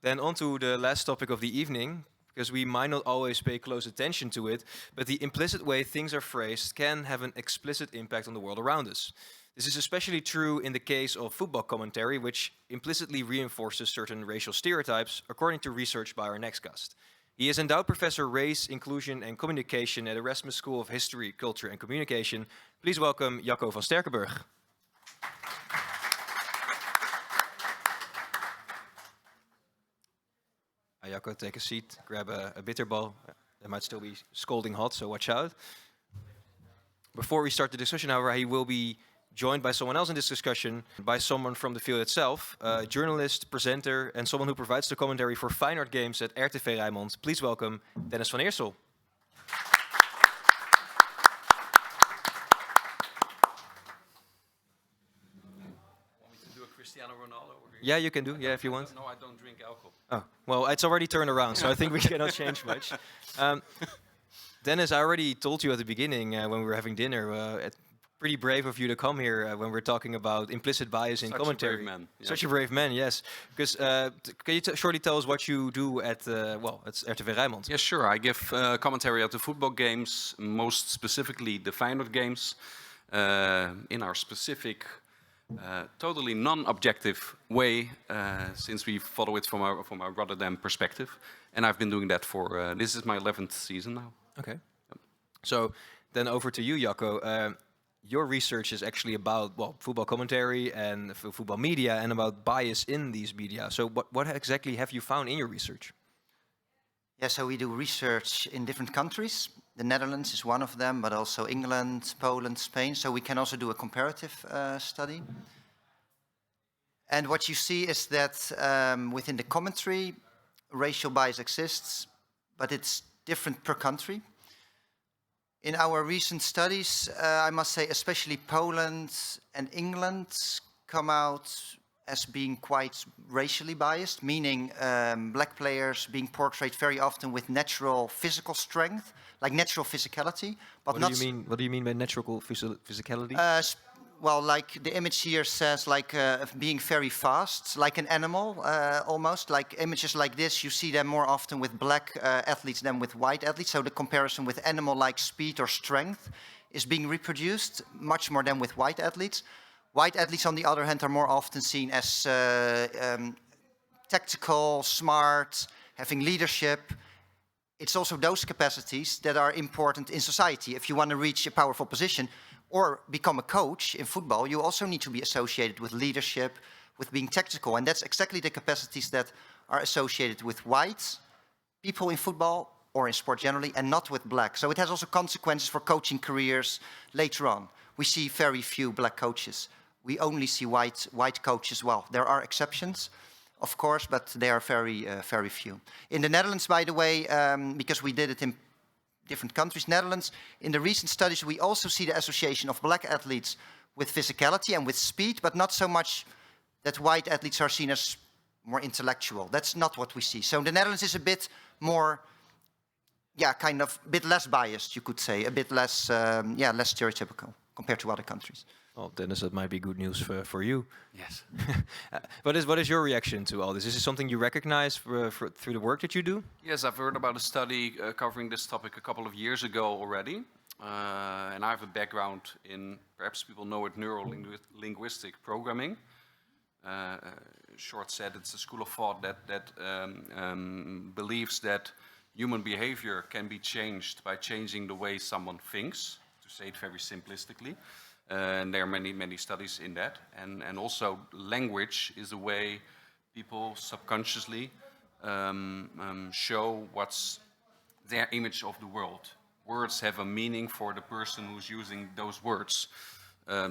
Then on to the last topic of the evening, because we might not always pay close attention to it, but the implicit way things are phrased can have an explicit impact on the world around us. This is especially true in the case of football commentary, which implicitly reinforces certain racial stereotypes, according to research by our next guest. He is endowed professor Race, Inclusion and Communication at Erasmus School of History, Culture and Communication. Please welcome Jacco van Sterkenburg. Jacco, take a seat, grab a bitterball. It might still be scalding hot, so watch out. Before we start the discussion, however, he will be joined by someone else in this discussion, by someone from the field itself, a journalist, presenter, and someone who provides the commentary for fine art games at RTV Rijnmond. Please welcome Dennis van Eersel. Cristiano Ronaldo? Yeah, you can do. Yeah, if you want. No, I don't drink alcohol. Oh, well, it's already turned around, so I think we cannot change much. Dennis, I already told you at the beginning when we were having dinner. Pretty brave of you to come here when we're talking about implicit bias in commentary. Such a brave man. Yeah. Such a brave man, yes. Because can you shortly tell us what you do at it's RTV Rijnmond? Yeah, sure. I give commentary at the football games, most specifically the Feyenoord games, in our specific, totally non-objective way, since we follow it from a Rotterdam perspective. And I've been doing that for, this is my 11th season now. Okay. Yep. So then over to you, Jacco. Your research is actually about football commentary and football media and about bias in these media. So what exactly have you found in your research? Yeah, so we do research in different countries. The Netherlands is one of them, but also England, Poland, Spain. So we can also do a comparative study. And what you see is that within the commentary, racial bias exists, but it's different per country. In our recent studies, I must say, especially Poland and England come out as being quite racially biased, meaning black players being portrayed very often with natural physical strength, like natural physicality. But What do you mean by natural physicality? Well, like the image here says, like being very fast, like an animal, almost. Like images like this, you see them more often with black athletes than with white athletes. So the comparison with animal-like speed or strength is being reproduced much more than with white athletes. White athletes, on the other hand, are more often seen as tactical, smart, having leadership. It's also those capacities that are important in society. If you want to reach a powerful position, or become a coach in football, you also need to be associated with leadership, with being tactical. And that's exactly the capacities that are associated with white people in football or in sport generally, and not with black. So it has also consequences for coaching careers later on. We see very few black coaches. We only see white coaches. Well, there are exceptions, of course, but they are very few. In the Netherlands, by the way, because we did it in different countries, Netherlands, in the recent studies, we also see the association of black athletes with physicality and with speed, but not so much that white athletes are seen as more intellectual. That's not what we see. So the Netherlands is a bit more, kind of a bit less biased, you could say, a bit less, less stereotypical compared to other countries. Well, Dennis, that might be good news for you. Yes. What is your reaction to all this? Is this something you recognize through the work that you do? Yes, I've heard about a study covering this topic a couple of years ago already. And I have a background in, perhaps people know it, neuro-linguistic programming. Short said, it's a school of thought that believes that human behavior can be changed by changing the way someone thinks, to say it very simplistically. And there are many studies in that. And also language is a way people subconsciously show what's their image of the world. Words have a meaning for the person who's using those words.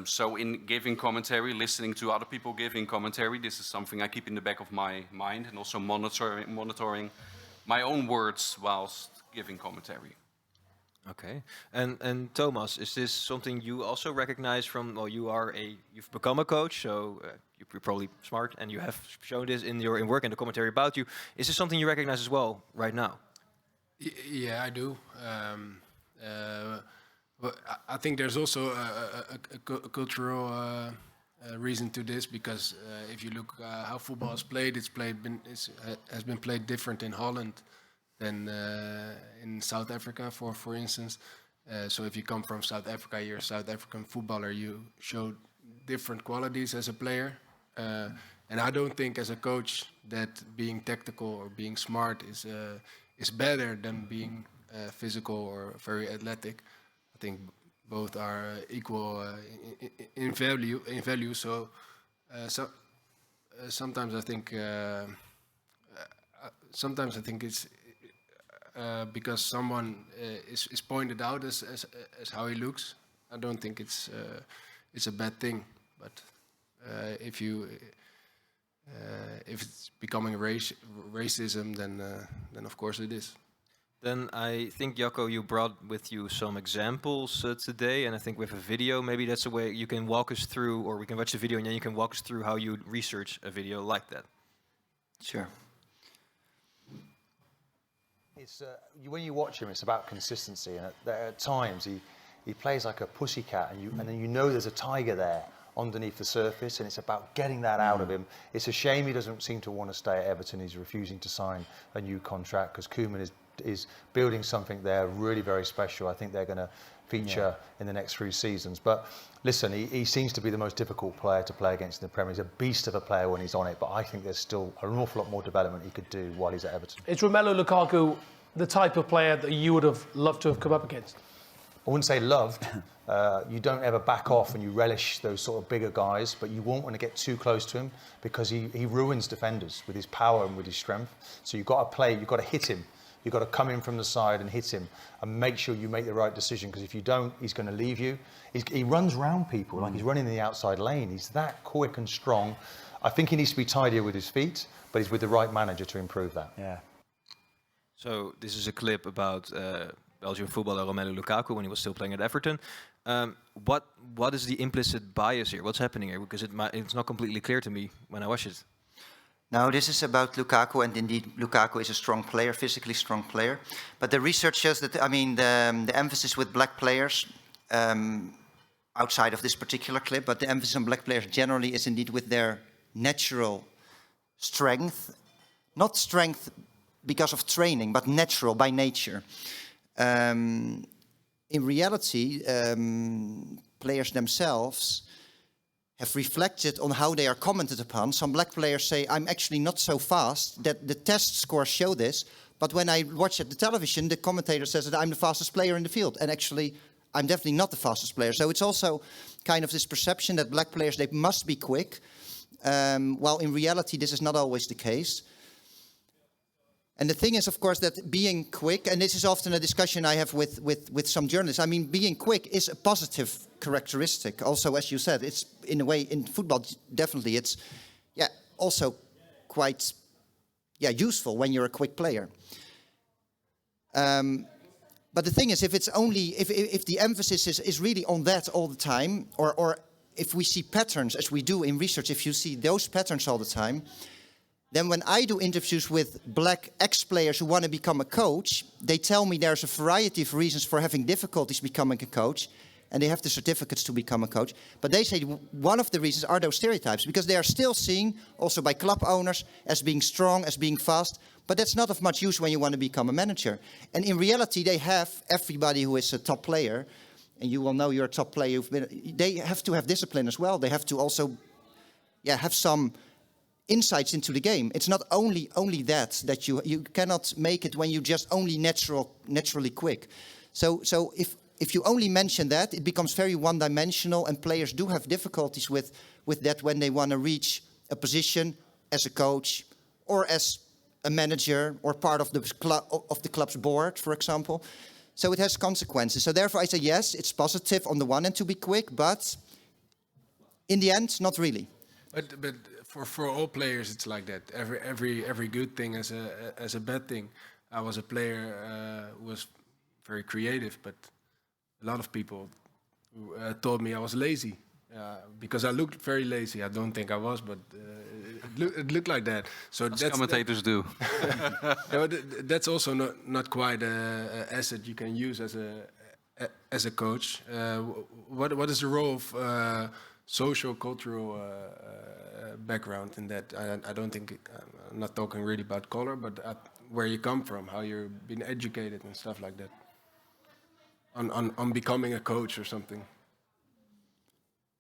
So in giving commentary, listening to other people giving commentary, this is something I keep in the back of my mind, and also monitoring my own words whilst giving commentary. Okay, and Thomas, is this something you also recognize from? Well, you've become a coach, so you're probably smart, and you have shown this in your work and the commentary about you. Is this something you recognize as well right now? Yeah, I do. But I think there's also a cultural reason to this, because if you look how football is played, has been played different in Holland than in South Africa, for instance. So if you come from South Africa, you're a South African footballer, you show different qualities as a player. And I don't think as a coach that being tactical or being smart is better than being physical or very athletic. I think both are equal in value. So sometimes I think it's because someone is pointed out as how he looks. I don't think it's a bad thing. But if it's becoming racism, then of course it is. Then I think, Jacco, you brought with you some examples today, and I think with a video, maybe that's a way you can walk us through, or we can watch the video and then you can walk us through how you research a video like that. Sure. It's when you watch him, it's about consistency, and at times he plays like a pussycat, and then you know there's a tiger there underneath the surface, and it's about getting that out of him. It's a shame he doesn't seem to want to stay at Everton. He's refusing to sign a new contract because Koeman is building something there really very special. I think they're going to feature in the next 3 seasons. But listen, he seems to be the most difficult player to play against in the Premier League. He's a beast of a player when he's on it, but I think there's still an awful lot more development he could do while he's at Everton. Is Romelu Lukaku the type of player that you would have loved to have come up against? I wouldn't say loved. You don't ever back off and you relish those sort of bigger guys, but you won't want to get too close to him because he ruins defenders with his power and with his strength. So you've got to play, you've got to hit him. You've got to come in from the side and hit him and make sure you make the right decision, because if you don't, he's going to leave you. He runs around people like he's running in the outside lane. He's that quick and strong. I think he needs to be tidier with his feet, but he's with the right manager to improve that. Yeah. So this is a clip about Belgian footballer Romelu Lukaku when he was still playing at Everton. What is the implicit bias here? What's happening here? Because it's not completely clear to me when I watch it. Now, this is about Lukaku, and indeed Lukaku is a strong player, physically strong player. But the research shows that, I mean, the emphasis with black players, outside of this particular clip, but the emphasis on black players generally is indeed with their natural strength. Not strength because of training, but natural, by nature. In reality, players themselves have reflected on how they are commented upon. Some black players say, I'm actually not so fast, that the test scores show this, but when I watch at the television, the commentator says that I'm the fastest player in the field, and actually, I'm definitely not the fastest player. So it's also kind of this perception that black players, they must be quick, while in reality, this is not always the case. And the thing is, of course, that being quick, and this is often a discussion I have with some journalists, I mean, being quick is a positive characteristic. Also, as you said, it's in a way, in football, definitely, it's also quite useful when you're a quick player. But the thing is, if it's only, if the emphasis is really on that all the time, or if we see patterns, as we do in research, if you see those patterns all the time, then when I do interviews with black ex-players who want to become a coach, they tell me there's a variety of reasons for having difficulties becoming a coach, and they have the certificates to become a coach. But they say one of the reasons are those stereotypes, because they are still seen, also by club owners, as being strong, as being fast, but that's not of much use when you want to become a manager. And in reality, they have, everybody who is a top player, and you will know you're a top player, they have to have discipline as well. They have to also have some insights into the game. It's not only that you cannot make it when you just only naturally quick. So if you only mention that, it becomes very one-dimensional, and players do have difficulties with that when they want to reach a position as a coach or as a manager or part of the club's board, for example. So it has consequences. So therefore I say yes, it's positive on the one hand to be quick, but in the end, not really. But for all players, it's like that. Every good thing as a bad thing. I was a player who was very creative, but a lot of people told me I was lazy because I looked very lazy. I don't think I was, but it looked like that. So that's commentators do. That's also not quite an asset you can use as a coach. What is the role of social, cultural background in that. I don't think, I'm not talking really about color, but where you come from, how you're been educated and stuff like that. On becoming a coach or something.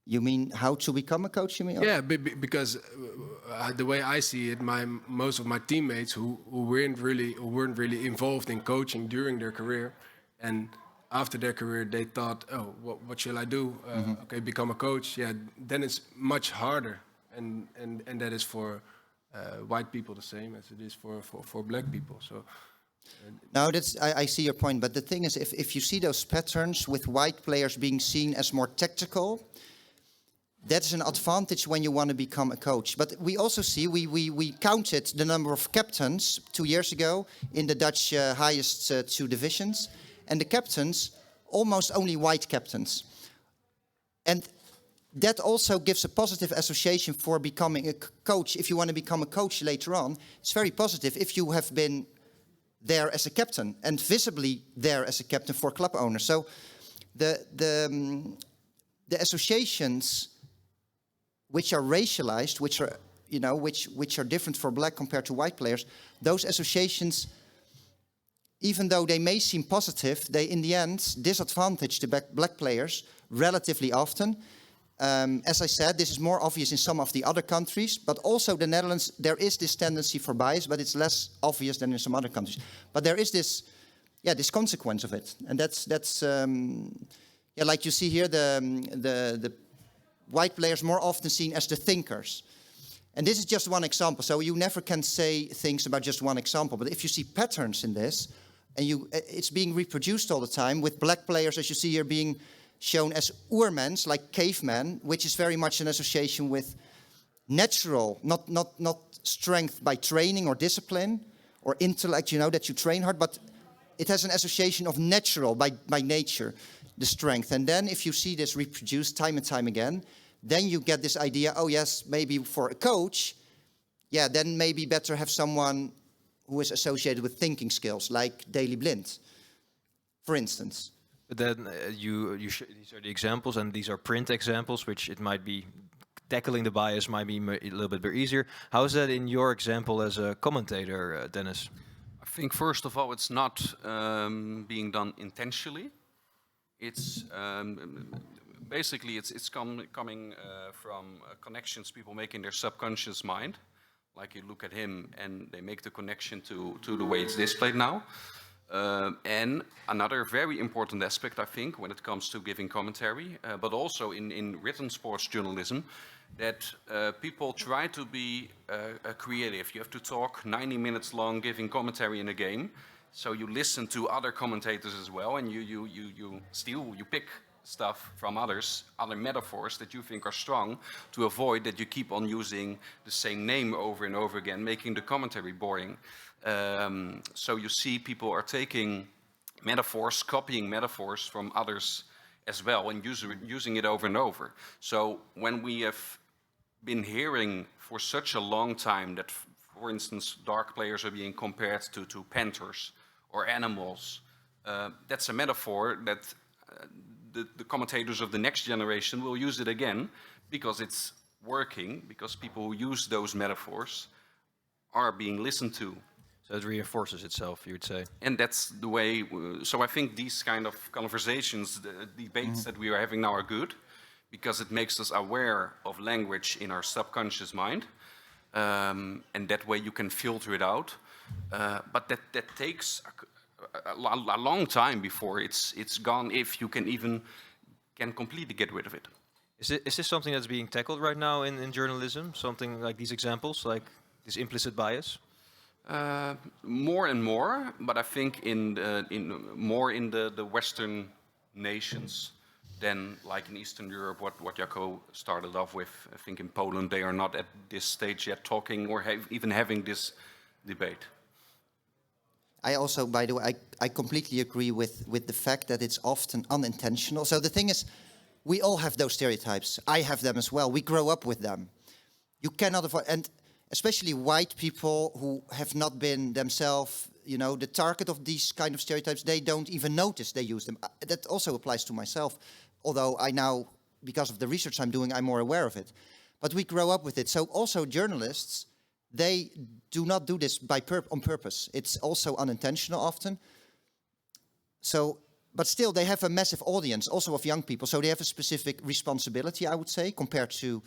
You mean how to become a coach, you mean? Yeah, because the way I see it, most of my teammates who weren't really involved in coaching during their career, and after their career they thought, oh, what shall I do? Okay, become a coach. Yeah, then it's much harder, and that is for white people the same as it is for black people. So. No, I see your point, but the thing is, if you see those patterns with white players being seen as more tactical, that's an advantage when you want to become a coach. But we also see, we counted the number of captains 2 years ago in the Dutch highest 2 divisions, and the captains, almost only white captains. And that also gives a positive association for becoming a coach. If you want to become a coach later on, it's very positive if you have been there as a captain and visibly there as a captain for club owners. So the associations which are racialized, which are which are different for black compared to white players, those associations, even though they may seem positive, they in the end disadvantage the black players relatively often. As I said, this is more obvious in some of the other countries, but also the Netherlands, there is this tendency for bias, but it's less obvious than in some other countries. But there is this consequence of it, and that's like you see here, the white players more often seen as the thinkers. And this is just one example, so you never can say things about just one example. But if you see patterns in this, and it's being reproduced all the time, with black players, as you see here, being shown as oermens, like cavemen, which is very much an association with natural, not strength by training or discipline or intellect, that you train hard, but it has an association of natural, by nature, the strength. And then if you see this reproduced time and time again, then you get this idea, oh yes, maybe for a coach, then maybe better have someone who is associated with thinking skills, like Daley Blind, for instance. But then these are the examples, and these are print examples, which it might be tackling the bias might be a little bit easier. How is that in your example as a commentator, Dennis? I think first of all, it's not being done intentionally. It's basically it's coming from connections people make in their subconscious mind. Like you look at him and they make the connection to the way it's displayed now. And another very important aspect, I think, when it comes to giving commentary, but also in written sports journalism, that people try to be creative. You have to talk 90 minutes long giving commentary in a game. So you listen to other commentators as well, and you pick stuff from others, other metaphors that you think are strong, to avoid that you keep on using the same name over and over again, making the commentary boring. So you see people are taking metaphors, copying metaphors from others as well, and using it over and over. So when we have been hearing for such a long time that, for instance, dark players are being compared to panthers or animals, that's a metaphor that the commentators of the next generation will use it again, because it's working, because people who use those metaphors are being listened to. So it reinforces itself, you would say. And that's the way, so I think these kind of conversations, the debates that we are having now are good, because it makes us aware of language in our subconscious mind. And that way you can filter it out. But that takes a long time before it's gone, if you can completely get rid of it. Is this something that's being tackled right now in journalism? Something like these examples, like this implicit bias? More and more, but I think more in the Western nations than like in Eastern Europe, what Jacco started off with. I think in Poland they are not at this stage yet talking or even having this debate. I also, by the way, I completely agree with the fact that it's often unintentional. So the thing is, we all have those stereotypes. I have them as well. We grow up with them. You cannot avoid, and especially white people who have not been themselves, the target of these kind of stereotypes, they don't even notice they use them. That also applies to myself, although I now because of the research I'm doing, I'm more aware of it. But we grow up with it. So also journalists, they do not do this on purpose. It's also unintentional often. So, but still, they have a massive audience, also of young people. So they have a specific responsibility, I would say, compared to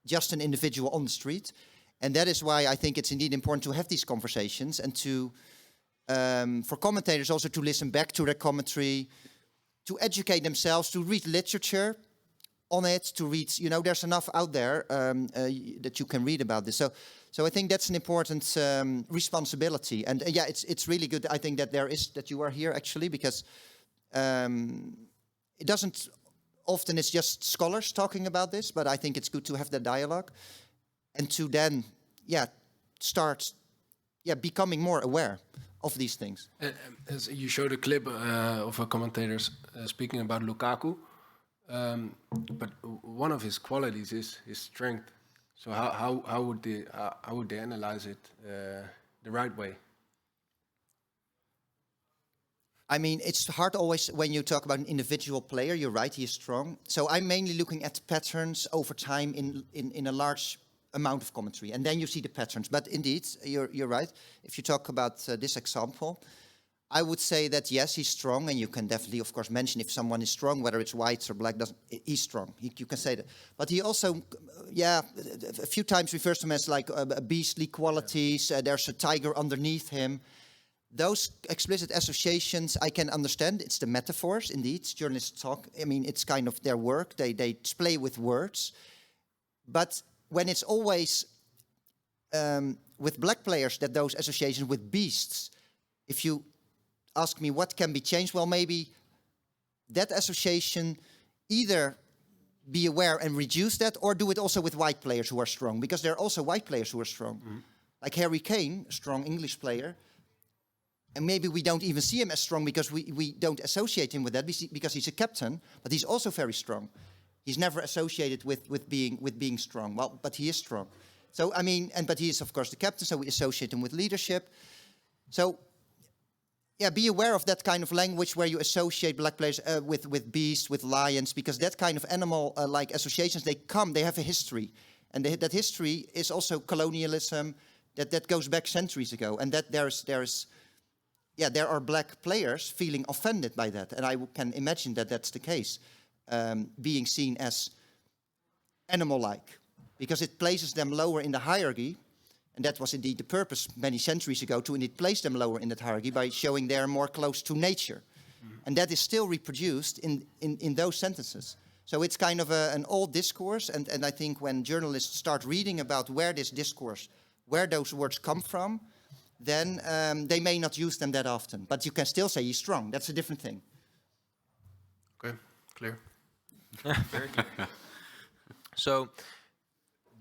just an individual on the street. And that is why I think it's indeed important to have these conversations and to, for commentators also to listen back to their commentary, to educate themselves, to read literature on it, to read, there's enough out there that you can read about this. So I think that's an important responsibility. And yeah, it's really good, I think, that you are here actually, because it doesn't, often it's just scholars talking about this, but I think it's good to have that dialogue and to then, start, becoming more aware of these things. As you showed a clip of a commentator speaking about Lukaku, but one of his qualities is his strength. So how would they analyze it the right way? I mean, it's hard always when you talk about an individual player. You're right, he is strong. So I'm mainly looking at patterns over time in a large amount of commentary, and then you see the patterns. But indeed, you're right. If you talk about this example, I would say that yes, he's strong, and you can definitely, of course, mention if someone is strong, whether it's white or black. He's strong. You can say that. But he also, a few times refers to him as like beastly qualities. There's a tiger underneath him. Those explicit associations I can understand. It's the metaphors, indeed. Journalists talk. I mean, it's kind of their work. They play with words. But when it's always with black players that those associations with beasts, if you ask me what can be changed, well, maybe that association either be aware and reduce that, or do it also with white players who are strong, because there are also white players who are strong. Mm-hmm. Like Harry Kane, a strong English player, and maybe we don't even see him as strong because we don't associate him with that because he's a captain, but he's also very strong. He's never associated with being strong. Well, but he is strong. So, I mean, but he is, of course, the captain, so we associate him with leadership. So, yeah, be aware of that kind of language where you associate black players with beasts, with lions, because that kind of animal-like associations, they have a history. And that history is also colonialism, that goes back centuries ago. And that there are black players feeling offended by that. And I can imagine that that's the case, being seen as animal-like, because it places them lower in the hierarchy. And that was indeed the purpose many centuries ago, to indeed place them lower in that hierarchy by showing they're more close to nature. Mm-hmm. And that is still reproduced in those sentences. So it's kind of an old discourse. And I think when journalists start reading about where this discourse, where those words come from, then they may not use them that often. But you can still say he's strong. That's a different thing. Okay, clear. Very clear. So,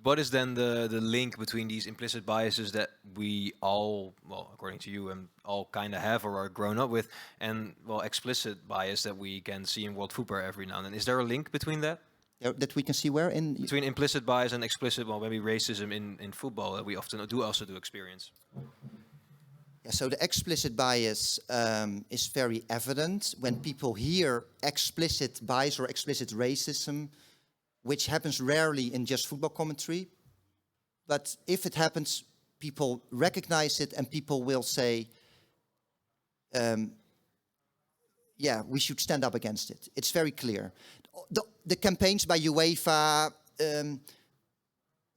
what is then the link between these implicit biases that we all, well, according to you, all kind of have or are grown up with, and, well, explicit bias that we can see in world football every now and then? Is there a link between that? That we can see where in? Between implicit bias and explicit, well, maybe racism in football that we often do experience. Yeah, so the explicit bias is very evident when people hear explicit bias or explicit racism, which happens rarely in just football commentary. But if it happens, people recognize it and people will say, we should stand up against it. It's very clear. The campaigns by UEFA,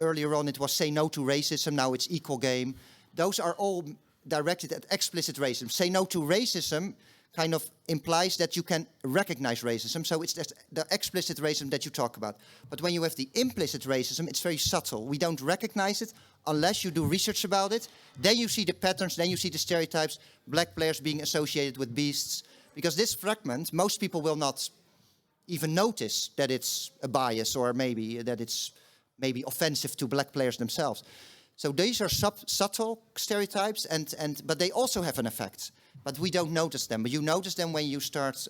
earlier on it was Say No to Racism, now it's Equal Game. Those are all directed at explicit racism. Say No to Racism kind of implies that you can recognize racism. So it's the explicit racism that you talk about. But when you have the implicit racism, it's very subtle. We don't recognize it unless you do research about it. Then you see the patterns, then you see the stereotypes, black players being associated with beasts. Because this fragment, most people will not even notice that it's a bias or maybe that it's maybe offensive to black players themselves. So these are subtle stereotypes, but they also have an effect. But we don't notice them. But you notice them when you start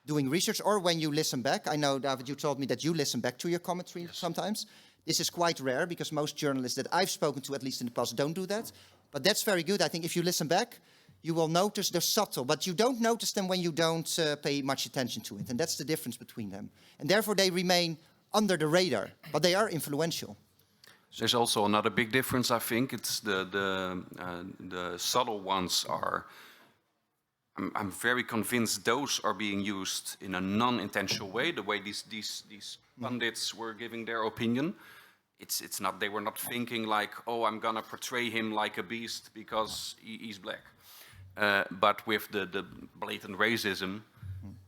doing research or when you listen back. I know, David, you told me that you listen back to your commentary sometimes. This is quite rare because most journalists that I've spoken to, at least in the past, don't do that. But that's very good. I think if you listen back, you will notice they're subtle, but you don't notice them when you don't pay much attention to it. And that's the difference between them. And therefore they remain under the radar, but they are influential. There's also another big difference, I think. It's the subtle ones are... I'm very convinced those are being used in a non-intentional way, the way these pundits were giving their opinion. It's not, they were not thinking like, oh, I'm gonna portray him like a beast because he's black. But with the blatant racism,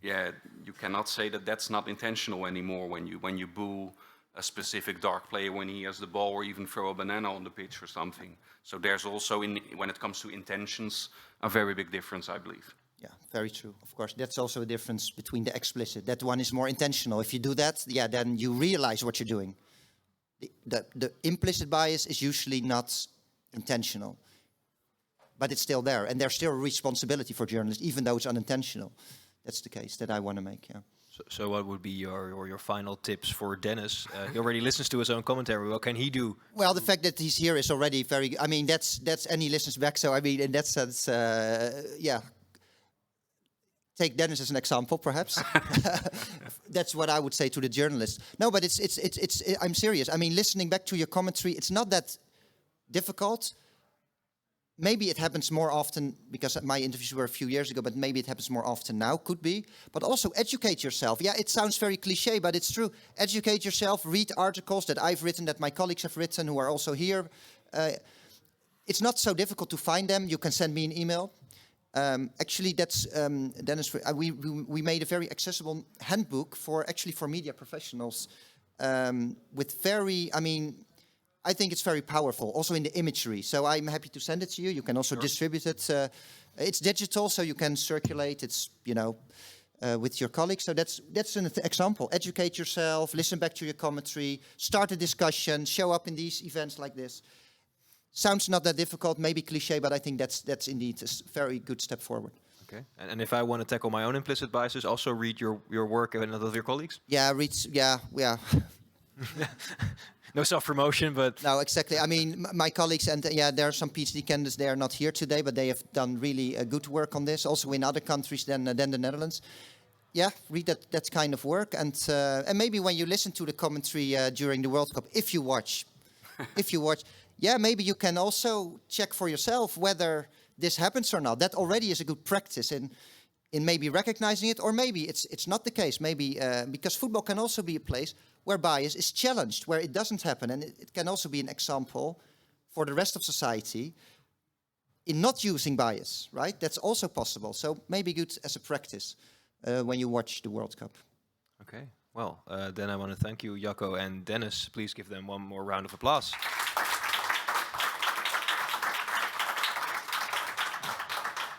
yeah, you cannot say that that's not intentional anymore when you boo a specific dark player when he has the ball, or even throw a banana on the pitch or something. So there's also, when it comes to intentions, a very big difference, I believe. Yeah, very true. Of course, that's also a difference between the explicit. That one is more intentional. If you do that, yeah, then you realize what you're doing. The implicit bias is usually not intentional, but it's still there, and there's still a responsibility for journalists, even though it's unintentional. That's the case that I want to make. Yeah. So what would be your final tips for Dennis? He already listens to his own commentary. What can he do? Well, the fact that he's here is already very. I mean, that's and he listens back. So I mean, in that sense, yeah. Take Dennis as an example, perhaps. That's what I would say to the journalist. No, but it's. I'm serious. I mean, listening back to your commentary, it's not that difficult. Maybe it happens more often because my interviews were a few years ago, but maybe it happens more often now, could be. But also educate yourself. Yeah, it sounds very cliche, but it's true. Educate yourself, read articles that I've written, that my colleagues have written, who are also here. It's not so difficult to find them. You can send me an email. Actually, that's Dennis. We made a very accessible handbook for media professionals with very. I mean, I think it's very powerful, also in the imagery. So I'm happy to send it to you. You can also distribute it. It's digital, so you can circulate. It's with your colleagues. So that's an example. Educate yourself. Listen back to your commentary. Start a discussion. Show up in these events like this. Sounds not that difficult, maybe cliche, but I think that's indeed a very good step forward. Okay. And if I want to tackle my own implicit biases, also read your work and that of your colleagues? Yeah, yeah. No self-promotion, but... No, exactly. I mean, my colleagues, and yeah, there are some PhD candidates, they are not here today, but they have done really good work on this, also in other countries than the Netherlands. Yeah, read that kind of work. And maybe when you listen to the commentary during the World Cup, if you watch, yeah, maybe you can also check for yourself whether this happens or not. That already is a good practice in maybe recognizing it, or maybe it's not the case. Maybe because football can also be a place where bias is challenged, where it doesn't happen. And it can also be an example for the rest of society in not using bias, right? That's also possible. So maybe good as a practice when you watch the World Cup. Okay, well, then I want to thank you, Jacco and Dennis. Please give them one more round of applause.